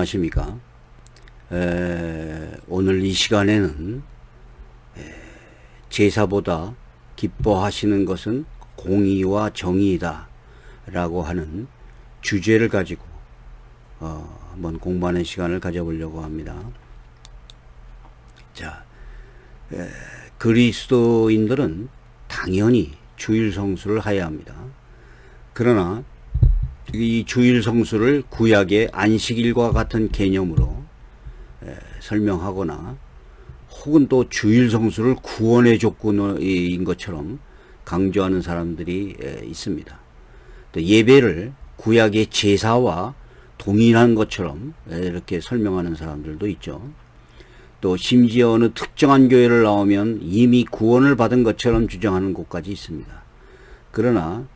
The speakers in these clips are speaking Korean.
안녕하십니까. 오늘 이 시간에는 제사보다 기뻐하시는 것은 공의와 정의이다 라고 하는 주제를 가지고 한번 공부하는 시간을 가져보려고 합니다. 자, 그리스도인들은 당연히 주일 성수를 해야 합니다. 그러나 이 주일 성수를 구약의 안식일과 같은 개념으로 설명하거나 혹은 또 주일 성수를 구원의 조건인 것처럼 강조하는 사람들이 있습니다. 또 예배를 구약의 제사와 동일한 것처럼 이렇게 설명하는 사람들도 있죠. 또 심지어 어느 특정한 교회를 나오면 이미 구원을 받은 것처럼 주장하는 곳까지 있습니다. 그러나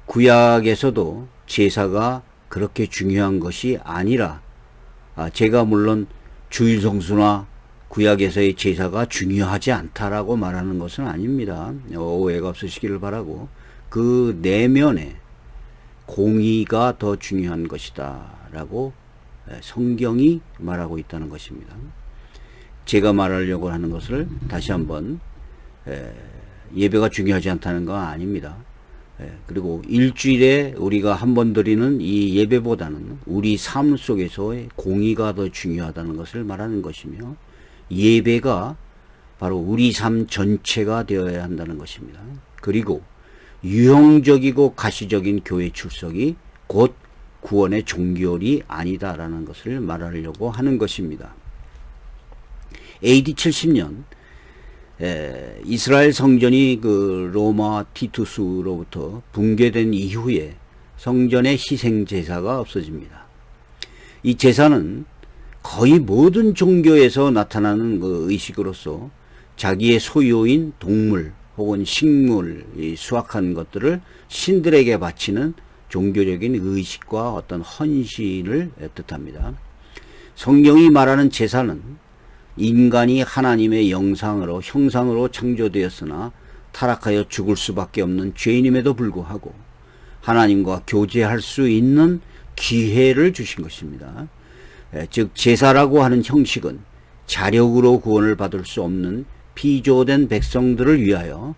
구약에서도 제사가 그렇게 중요한 것이 아니라, 제가 물론 주일 성수나 구약에서의 제사가 중요하지 않다라고 말하는 것은 아닙니다. 오해가 없으시기를 바라고, 그 내면에 공의가 더 중요한 것이다 라고 성경이 말하고 있다는 것입니다. 제가 말하려고 하는 것을 다시 한번, 예배가 중요하지 않다는 건 아닙니다. 그리고 일주일에 우리가 한 번 드리는 이 예배보다는 우리 삶 속에서의 공의가 더 중요하다는 것을 말하는 것이며, 예배가 바로 우리 삶 전체가 되어야 한다는 것입니다. 그리고 유형적이고 가시적인 교회 출석이 곧 구원의 종결이 아니다라는 것을 말하려고 하는 것입니다. AD 70년 이스라엘 성전이 그 로마 티투스로부터 붕괴된 이후에 성전의 희생 제사가 없어집니다. 이 제사는 거의 모든 종교에서 나타나는 그 의식으로서 자기의 소유인 동물 혹은 식물, 수확한 것들을 신들에게 바치는 종교적인 의식과 어떤 헌신을 뜻합니다. 성경이 말하는 제사는 인간이 하나님의 형상으로 창조되었으나 타락하여 죽을 수밖에 없는 죄인임에도 불구하고 하나님과 교제할 수 있는 기회를 주신 것입니다. 즉 제사라고 하는 형식은 자력으로 구원을 받을 수 없는 피조된 백성들을 위하여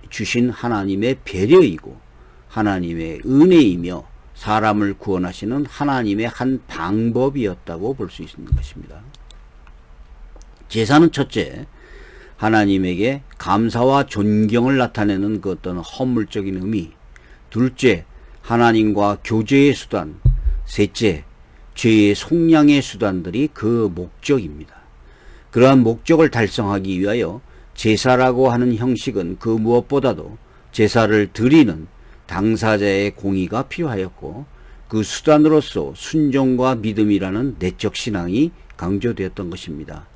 주신 하나님의 배려이고 하나님의 은혜이며 사람을 구원하시는 하나님의 한 방법이었다고 볼 수 있는 것입니다. 제사는 첫째, 하나님에게 감사와 존경을 나타내는 그 어떤 허물적인 의미, 둘째, 하나님과 교제의 수단, 셋째, 죄의 속량의 수단들이 그 목적입니다. 그러한 목적을 달성하기 위하여 제사라고 하는 형식은 그 무엇보다도 제사를 드리는 당사자의 공의가 필요하였고, 그 수단으로서 순종과 믿음이라는 내적 신앙이 강조되었던 것입니다.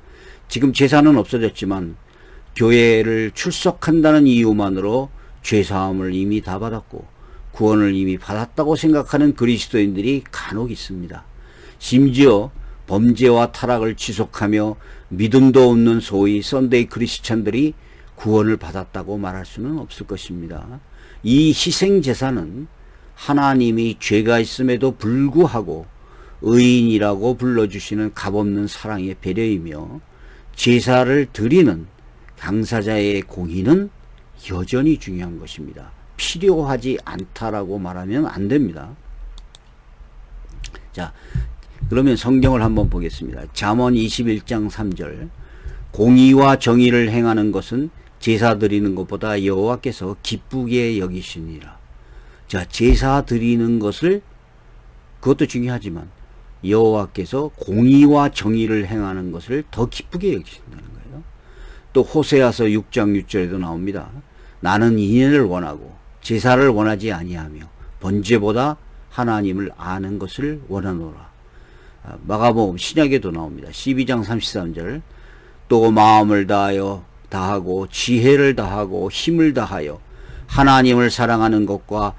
지금 제사는 없어졌지만 교회를 출석한다는 이유만으로 죄사함을 이미 다 받았고 구원을 이미 받았다고 생각하는 그리스도인들이 간혹 있습니다. 심지어 범죄와 타락을 지속하며 믿음도 없는 소위 썬데이 크리스찬들이 구원을 받았다고 말할 수는 없을 것입니다. 이 희생제사는 하나님이 죄가 있음에도 불구하고 의인이라고 불러주시는 값없는 사랑의 배려이며, 제사를 드리는 당사자의 공의는 여전히 중요한 것입니다. 필요하지 않다라고 말하면 안 됩니다. 자, 그러면 성경을 한번 보겠습니다. 잠언 21장 3절, 공의와 정의를 행하는 것은 제사 드리는 것보다 여호와께서 기쁘게 여기시니라. 자, 제사 드리는 것을, 그것도 중요하지만 여호와께서 공의와 정의를 행하는 것을 더 기쁘게 여기신다는 거예요. 또 호세아서 6장 6절에도 나옵니다. 나는 인애를 원하고 제사를 원하지 아니하며 번제보다 하나님을 아는 것을 원하노라. 마가복음 신약에도 나옵니다. 12장 33절, 또 마음을 다하고 지혜를 다하고 힘을 다하여 하나님을 사랑하는 것과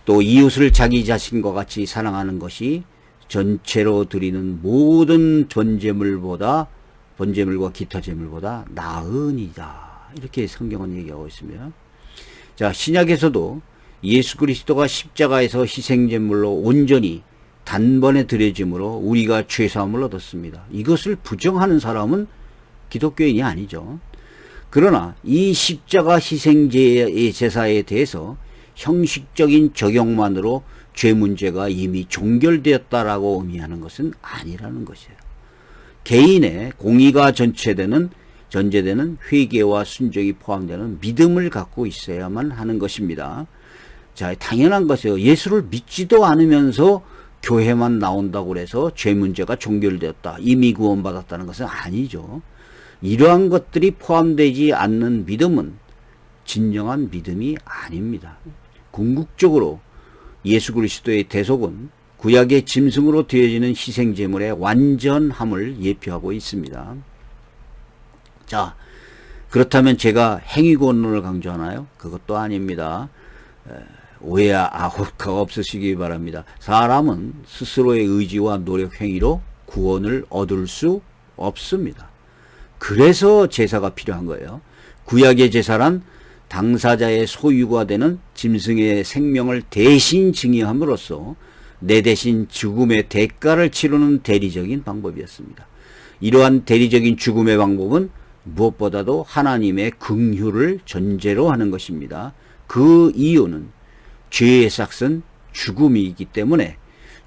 또 이웃을 자기 자신과 같이 사랑하는 것이 전체로 드리는 모든 번제물과 기타 제물보다 나으니라. 이렇게 성경은 얘기하고 있습니다. 자, 신약에서도 예수 그리스도가 십자가에서 희생제물로 온전히 단번에 드려짐으로 우리가 죄사함을 얻었습니다. 이것을 부정하는 사람은 기독교인이 아니죠. 그러나 이 십자가 희생제의 제사에 대해서 형식적인 적용만으로 죄 문제가 이미 종결되었다라고 의미하는 것은 아니라는 것이에요. 개인의 공의가 전제되는 회개와 순종이 포함되는 믿음을 갖고 있어야만 하는 것입니다. 자, 당연한 것이에요. 예수를 믿지도 않으면서 교회만 나온다고 해서 죄 문제가 종결되었다, 이미 구원받았다는 것은 아니죠. 이러한 것들이 포함되지 않는 믿음은 진정한 믿음이 아닙니다. 궁극적으로 예수 그리스도의 대속은 구약의 짐승으로 되어지는 희생제물의 완전함을 예표하고 있습니다. 자, 그렇다면 제가 행위권론을 강조하나요? 그것도 아닙니다. 오해가 없으시기 바랍니다. 사람은 스스로의 의지와 노력 행위로 구원을 얻을 수 없습니다. 그래서 제사가 필요한 거예요. 구약의 제사란 당사자의 소유가 되는 짐승의 생명을 대신 증여함으로써 내 대신 죽음의 대가를 치르는 대리적인 방법이었습니다. 이러한 대리적인 죽음의 방법은 무엇보다도 하나님의 긍휼을 전제로 하는 것입니다. 그 이유는 죄의 삭은 죽음이기 때문에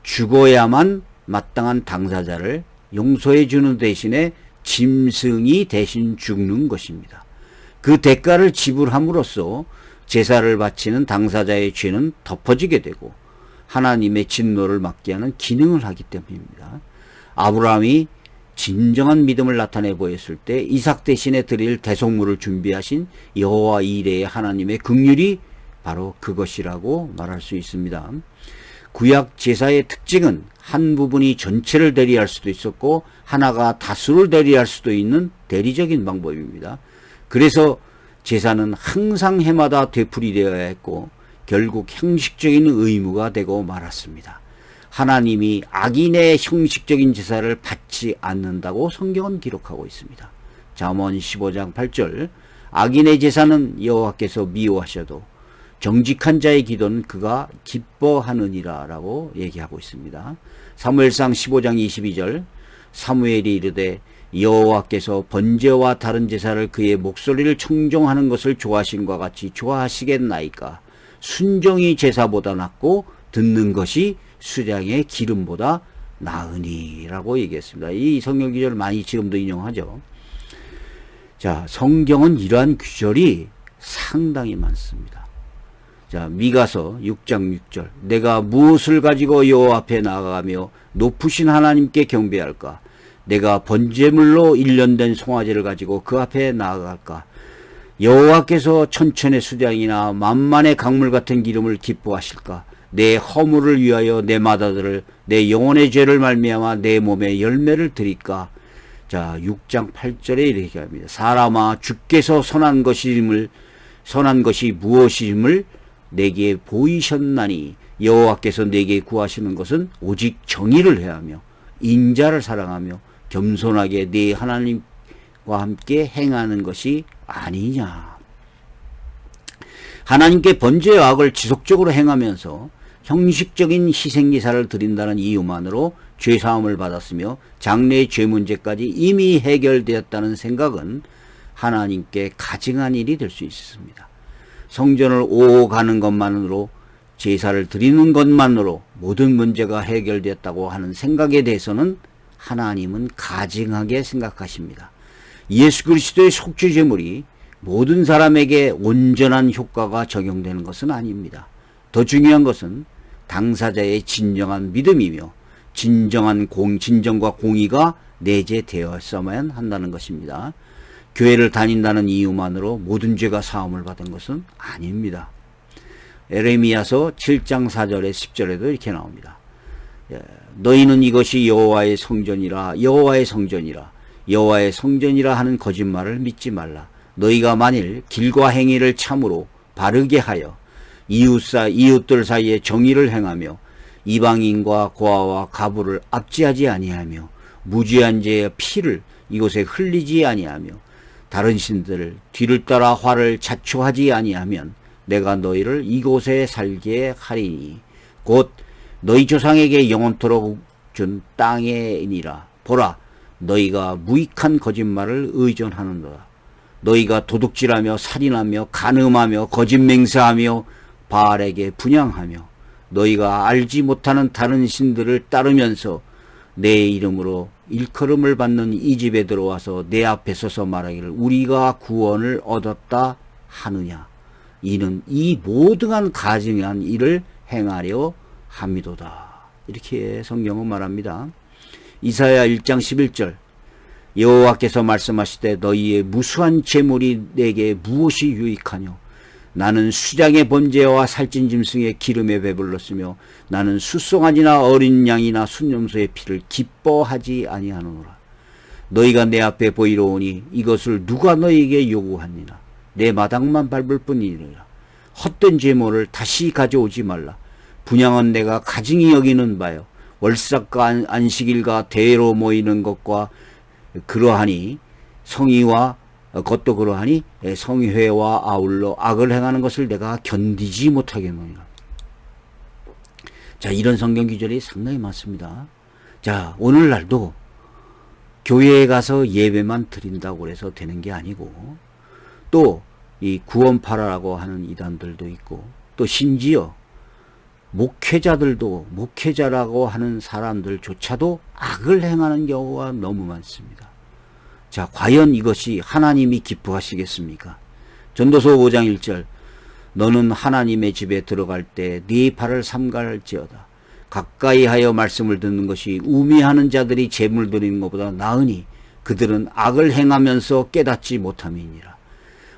죽어야만 마땅한 당사자를 용서해 주는 대신에 짐승이 대신 죽는 것입니다. 그 대가를 지불함으로써 제사를 바치는 당사자의 죄는 덮어지게 되고 하나님의 진노를 막게 하는 기능을 하기 때문입니다. 아브라함이 진정한 믿음을 나타내 보였을 때 이삭 대신에 드릴 대속물을 준비하신 여호와 이레의 하나님의 긍휼이 바로 그것이라고 말할 수 있습니다. 구약 제사의 특징은 한 부분이 전체를 대리할 수도 있었고 하나가 다수를 대리할 수도 있는 대리적인 방법입니다. 그래서 제사는 항상 해마다 되풀이되어야 했고 결국 형식적인 의무가 되고 말았습니다. 하나님이 악인의 형식적인 제사를 받지 않는다고 성경은 기록하고 있습니다. 잠언 15장 8절, 악인의 제사는 여호와께서 미워하셔도 정직한 자의 기도는 그가 기뻐하느니라 라고 얘기하고 있습니다. 사무엘상 15장 22절, 사무엘이 이르되 여호와께서 번제와 다른 제사를 그의 목소리를 청종하는 것을 좋아하신과 같이 좋아하시겠나이까. 순종이 제사보다 낫고 듣는 것이 수량의 기름보다 나으니 라고 얘기했습니다. 이 성경 구절을 많이 지금도 인용하죠. 자, 성경은 이러한 구절이 상당히 많습니다. 자, 미가서 6장 6절, 내가 무엇을 가지고 여호와 앞에 나아가며 높으신 하나님께 경배할까? 내가 번제물로 일련된 송아지를 가지고 그 앞에 나아갈까? 여호와께서 천천의 수량이나 만만의 강물 같은 기름을 기뻐하실까? 내 허물을 위하여 내 마다들을, 내 영혼의 죄를 말미암아 내 몸에 열매를 드릴까? 자, 6장 8절에 이렇게 합니다. 사람아, 주께서 선한 것이 무엇임을 내게 보이셨나니 여호와께서 내게 구하시는 것은 오직 정의를 해하며 인자를 사랑하며 겸손하게 네 하나님과 함께 행하는 것이 아니냐. 하나님께 번제와 악을 지속적으로 행하면서 형식적인 희생제사를 드린다는 이유만으로 죄사함을 받았으며 장래의 죄 문제까지 이미 해결되었다는 생각은 하나님께 가증한 일이 될 수 있습니다. 성전을 오고 가는 것만으로, 제사를 드리는 것만으로 모든 문제가 해결되었다고 하는 생각에 대해서는 하나님은 가증하게 생각하십니다. 예수 그리스도의 속죄 제물이 모든 사람에게 온전한 효과가 적용되는 것은 아닙니다. 더 중요한 것은 당사자의 진정한 믿음이며 진정과 공의가 내재되었어야만 한다는 것입니다. 교회를 다닌다는 이유만으로 모든 죄가 사함을 받은 것은 아닙니다. 에레미야서 7장 4절에 10절에도 이렇게 나옵니다. 너희는 이것이 여호와의 성전이라 하는 거짓말을 믿지 말라. 너희가 만일 길과 행위를 참으로 바르게 하여 이웃들 사이에 정의를 행하며 이방인과 고아와 가부를 압제하지 아니하며 무죄한 자의 피를 이곳에 흘리지 아니하며 다른 신들을 뒤를 따라 화를 자초하지 아니하면 내가 너희를 이곳에 살게 하리니 곧 너희 조상에게 영원토록 준 땅에니라. 보라, 너희가 무익한 거짓말을 의존하는도다. 너희가 도둑질하며 살인하며 간음하며 거짓맹세하며 바알에게 분향하며 너희가 알지 못하는 다른 신들을 따르면서 내 이름으로 일컬음을 받는 이 집에 들어와서 내 앞에 서서 말하기를 우리가 구원을 얻었다 하느냐. 이는 이 모든 가증한 일을 행하려 함이도다. 이렇게 성경은 말합니다. 이사야 1장 11절 여호와께서 말씀하시되 너희의 무수한 재물이 내게 무엇이 유익하뇨. 나는 수장의 번제와 살찐 짐승의 기름에 배불렀으며 나는 숫송아지나 어린 양이나 순염소의 피를 기뻐하지 아니하노라. 너희가 내 앞에 보이러 오니 이것을 누가 너희에게 요구하니라. 내 마당만 밟을 뿐이니라. 헛된 제물을 다시 가져오지 말라. 분향은 내가 가증히 여기는 바요. 월삭과 안식일과 대회로 모이는 것과 그러하니 성의와 그것도 그러하니 성회와 아울러 악을 행하는 것을 내가 견디지 못하겠노니라. 자, 이런 성경 구절이 상당히 많습니다. 자, 오늘날도 교회에 가서 예배만 드린다고 해서 되는 게 아니고 또 이 구원파라고 하는 이단들도 있고 또 심지어 목회자들도 목회자라고 하는 사람들조차도 악을 행하는 경우가 너무 많습니다. 자, 과연 이것이 하나님이 기뻐하시겠습니까? 전도서 5장 1절 너는 하나님의 집에 들어갈 때 네 발을 삼갈지어다. 가까이 하여 말씀을 듣는 것이 우매하는 자들이 재물 드리는 것보다 나으니 그들은 악을 행하면서 깨닫지 못함이니라.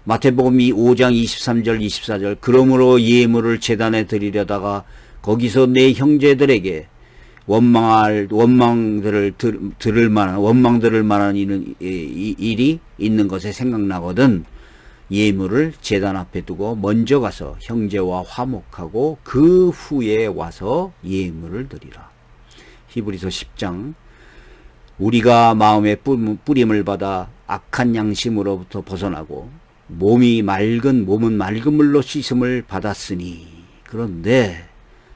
마태복음 5장 23절 24절 그러므로 예물을 제단에 드리려다가 거기서 내 형제들에게 원망들을 들을 만한 일이 있는 것에 생각나거든 예물을 제단 앞에 두고 먼저 가서 형제와 화목하고 그 후에 와서 예물을 드리라. 히브리서 10장 우리가 마음의 뿌림을 받아 악한 양심으로부터 벗어나고 몸은 맑은 물로 씻음을 받았으니 그런데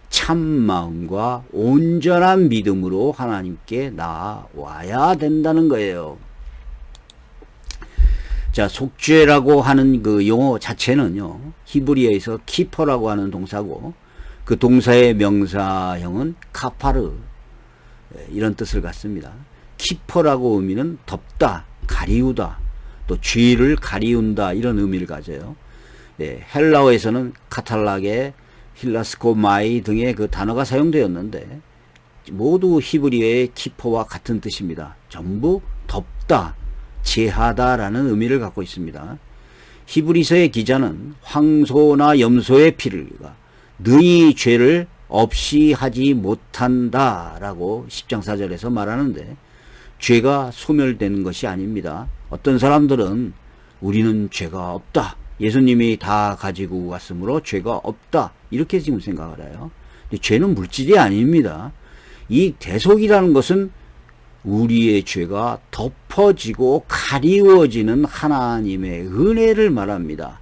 참 마음과 온전한 믿음으로 하나님께 나와야 된다는 거예요. 자, 속죄라고 하는 그 용어 자체는요, 히브리어에서 키퍼라고 하는 동사고, 그 동사의 명사형은 카파르, 이런 뜻을 갖습니다. 키퍼라고 의미는 덮다, 가리우다, 또 죄를 가리운다, 이런 의미를 가져요. 헬라어에서는 카탈라게, 힐라스코마이 등의 그 단어가 사용되었는데, 모두 히브리어의 키퍼와 같은 뜻입니다. 전부 덮다, 제하다라는 의미를 갖고 있습니다. 히브리서의 기자는 황소나 염소의 피를 너희 죄를 없이 하지 못한다라고 10장 4절에서 말하는데 죄가 소멸되는 것이 아닙니다. 어떤 사람들은 우리는 죄가 없다. 예수님이 다 가지고 갔으므로 죄가 없다. 이렇게 지금 생각을 해요. 근데 죄는 물질이 아닙니다. 이 대속이라는 것은 우리의 죄가 덮어지고 가리워지는 하나님의 은혜를 말합니다.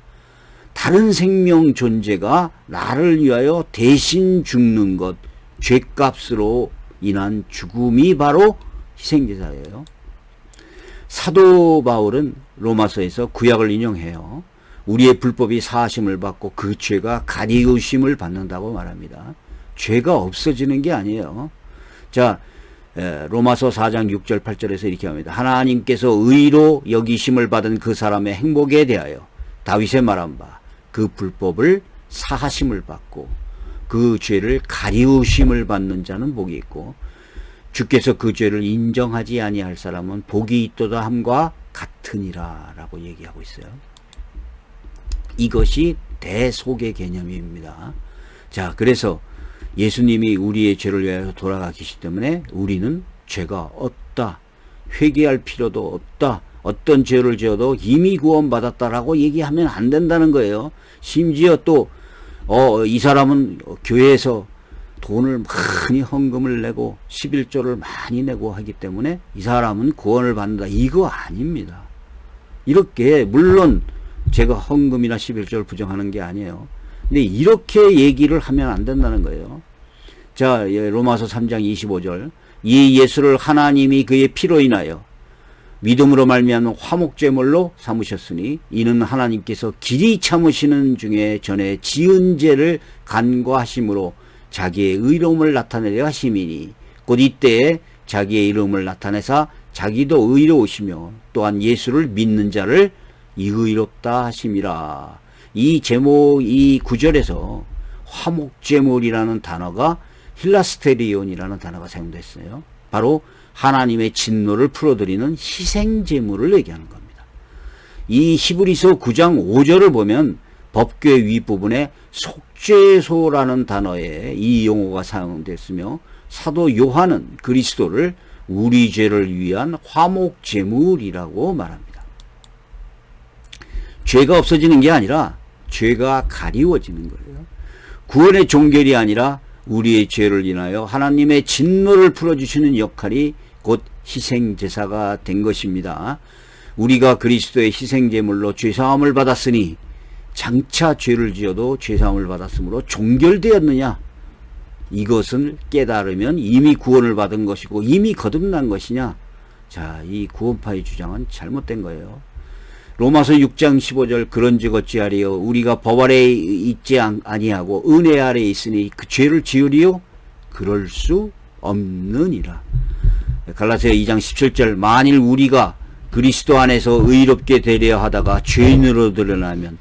다른 생명 존재가 나를 위하여 대신 죽는 것, 죄값으로 인한 죽음이 바로 희생제사예요. 사도 바울은 로마서에서 구약을 인용해요. 우리의 불법이 사하심을 받고 그 죄가 가리우심을 받는다고 말합니다. 죄가 없어지는 게 아니에요. 자, 로마서 4장 6절 8절에서 이렇게 합니다. 하나님께서 의로 여기심을 받은 그 사람의 행복에 대하여 다윗의 말한 바 그 불법을 사하심을 받고 그 죄를 가리우심을 받는 자는 복이 있고 주께서 그 죄를 인정하지 아니할 사람은 복이 있도다 함과 같으니라 라고 얘기하고 있어요. 이것이 대속의 개념입니다. 자, 그래서 예수님이 우리의 죄를 위하여 돌아가시기 때문에 우리는 죄가 없다. 회개할 필요도 없다. 어떤 죄를 지어도 이미 구원받았다라고 얘기하면 안 된다는 거예요. 심지어 또 이 사람은 교회에서 돈을 많이 헌금을 내고 11조를 많이 내고 하기 때문에 이 사람은 구원을 받는다. 이거 아닙니다. 이렇게 물론 제가 헌금이나 11조를 부정하는 게 아니에요. 근데 이렇게 얘기를 하면 안 된다는 거예요. 자, 로마서 3장 25절. 이 예수를 하나님이 그의 피로 인하여 믿음으로 말미암은 화목제물로 삼으셨으니 이는 하나님께서 길이 참으시는 중에 전에 지은 죄를 간과하심으로 자기의 의로움을 나타내려 하심이니 곧 이때에 자기의 이름을 나타내사 자기도 의로우시며 또한 예수를 믿는 자를 의롭다 하심이라. 이 제목, 이 구절에서 화목제물이라는 단어가 힐라스테리온이라는 단어가 사용됐어요. 바로 하나님의 진노를 풀어드리는 희생제물을 얘기하는 겁니다. 이 히브리서 9장 5절을 보면 법궤 윗부분에 속죄소라는 단어에 이 용어가 사용됐으며 사도 요한은 그리스도를 우리 죄를 위한 화목제물이라고 말합니다. 죄가 없어지는 게 아니라 죄가 가리워지는 거예요. 구원의 종결이 아니라 우리의 죄를 인하여 하나님의 진노를 풀어주시는 역할이 곧 희생제사가 된 것입니다. 우리가 그리스도의 희생제물로 죄사함을 받았으니 장차 죄를 지어도 죄사함을 받았으므로 종결되었느냐? 이것을 깨달으면 이미 구원을 받은 것이고 이미 거듭난 것이냐? 자, 이 구원파의 주장은 잘못된 거예요. 로마서 6장 15절 그런즉 어찌하리요 우리가 법 아래에 있지 아니하고 은혜 아래에 있으니 그 죄를 지으리요 그럴 수 없느니라. 갈라디아 2장 17절 만일 우리가 그리스도 안에서 의롭게 되려 하다가 죄인으로 드러나면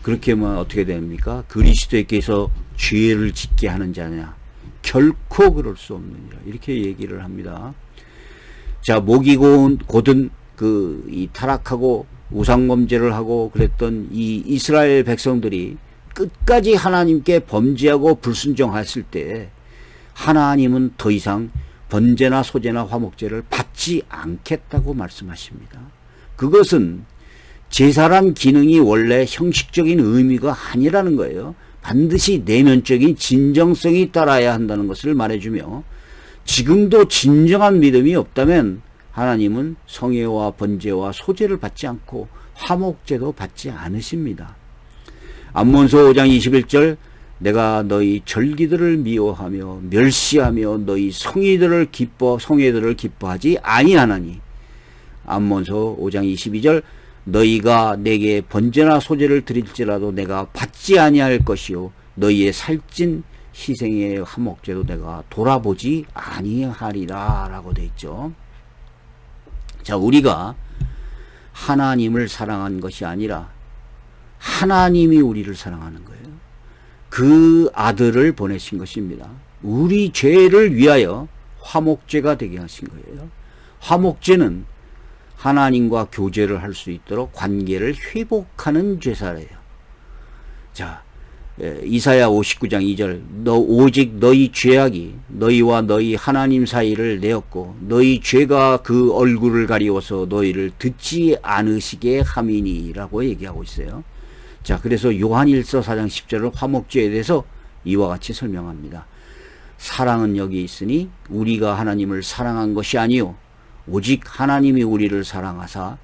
그렇게 하면 어떻게 됩니까? 그리스도께서 죄를 짓게 하는 자냐? 결코 그럴 수 없느니라. 이렇게 얘기를 합니다. 자, 목이 곧은 이 타락하고 우상범죄를 하고 그랬던 이 이스라엘 백성들이 끝까지 하나님께 범죄하고 불순종했을 때 하나님은 더 이상 번제나 소제나 화목제를 받지 않겠다고 말씀하십니다. 그것은 제사란 기능이 원래 형식적인 의미가 아니라는 거예요. 반드시 내면적인 진정성이 따라야 한다는 것을 말해주며 지금도 진정한 믿음이 없다면 하나님은 성회와 번제와 소제를 받지 않고 화목제도 받지 않으십니다. 암몬서 5장 21절 내가 너희 절기들을 미워하며 멸시하며 너희 성회들을 기뻐하지 아니하나니. 암몬서 5장 22절 너희가 내게 번제나 소제를 드릴지라도 내가 받지 아니할 것이요 너희의 살찐 희생의 화목제도 내가 돌아보지 아니하리라 라고 되어 있죠. 자, 우리가 하나님을 사랑한 것이 아니라 하나님이 우리를 사랑하는 거예요. 그 아들을 보내신 것입니다. 우리 죄를 위하여 화목제가 되게 하신 거예요. 화목제는 하나님과 교제를 할 수 있도록 관계를 회복하는 제사래요. 자, 이사야 59장 2절 오직 너희 죄악이 너희와 너희 하나님 사이를 내었고 너희 죄가 그 얼굴을 가리워서 너희를 듣지 않으시게 함이니 라고 얘기하고 있어요. 자, 그래서 요한일서 4장 10절은 화목제에 대해서 이와 같이 설명합니다. 사랑은 여기 있으니 우리가 하나님을 사랑한 것이 아니요 오직 하나님이 우리를 사랑하사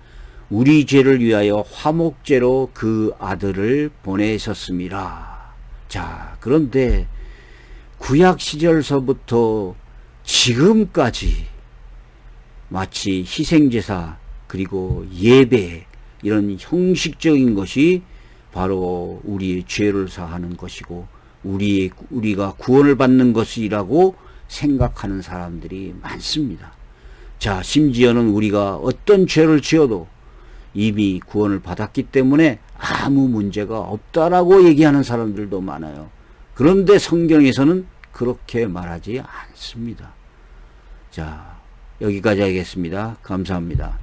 우리 죄를 위하여 화목제로 그 아들을 보내셨습니다. 자, 그런데 구약 시절서부터 지금까지 마치 희생제사 그리고 예배 이런 형식적인 것이 바로 우리의 죄를 사하는 것이고 우리가 구원을 받는 것이라고 생각하는 사람들이 많습니다. 자, 심지어는 우리가 어떤 죄를 지어도 이미 구원을 받았기 때문에 아무 문제가 없다라고 얘기하는 사람들도 많아요. 그런데 성경에서는 그렇게 말하지 않습니다. 자, 여기까지 하겠습니다. 감사합니다.